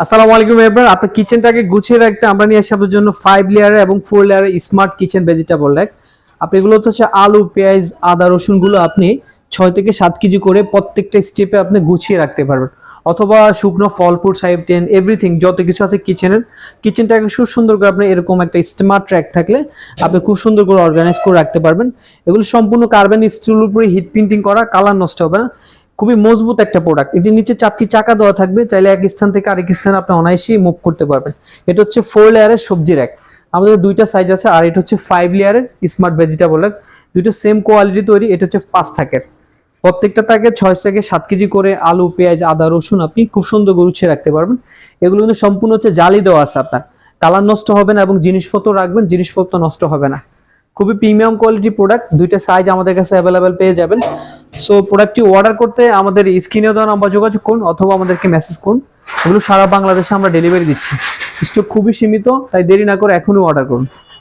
আসসালামু আলাইকুম এভরিওয়ান। আপনার কিচেনটাকে গুছিয়ে রাখতে আমরা নিয়ে আসি আপনার জন্য 5 লেয়ারের এবং 4 লেয়ারের স্মার্ট কিচেন ভেজিটেবল র্যাক। আপনি এগুলো হচ্ছে আলু, পেঁয়াজ, আদা, রসুনগুলো আপনি 6 থেকে 7 কেজি করে প্রত্যেকটা স্টেপে আপনি গুছিয়ে রাখতে পারবেন। অথবা শুকনো ফল ফ্রুট সাইড টেন এভরিথিং যত কিছু আছে কিচেনটাকে খুব সুন্দর করে আপনি এরকম একটা স্মার্ট র্যাক থাকলে আপনি খুব সুন্দর করে অর্গানাইজ করে রাখতে পারবেন। এগুলো সম্পূর্ণ কার্বন স্টিলের উপরে হিট প্রিন্টিং করা, কালার নষ্ট হবে না। খুবই মজবুত একটা প্রোডাক্ট। এটির নিচে 4টি চাকা দেওয়া থাকবে, চাইলে এক স্থান থেকে আরেক স্থানে আপনি অনায়াসেই মুভ করতে পারবেন। এটা হচ্ছে 4 লেয়ারের সবজি র‍্যাক। আমাদের দুইটা সাইজ আছে, আর এটা হচ্ছে 5 লেয়ারের স্মার্ট ভেজিটেবল র‍্যাক। দুটো সেম কোয়ালিটি তৈরি। এটা হচ্ছে 5 থাকের, প্রত্যেকটা তাকে 6 থেকে 7 কেজি করে আলু, পেঁয়াজ, আদা, রসুন আপনি খুব সুন্দর করে গুছিয়ে রাখতে পারবেন। এগুলো কিন্তু সম্পূর্ণ হচ্ছে জালি দেওয়া আছে, আপনার কালার নষ্ট হবে না এবং জিনিসপত্র রাখবেন, জিনিসপত্র নষ্ট হবে না। খুবই প্রিমিয়াম কোয়ালিটি প্রোডাক্ট। দুইটা সাইজ আমাদের কাছে অ্যাভেলেবেল পেয়ে যাবেন। সো প্রোডাক্টটি অর্ডার করতে আমাদের স্ক্রিনে দেওয়া নাম্বার যোগাযোগ করুন অথবা আমাদেরকে মেসেজ করুন। এগুলো সারা বাংলাদেশে আমরা ডেলিভারি দিচ্ছি। স্টক খুবই সীমিত, তাই দেরি না করে এখনই অর্ডার করুন।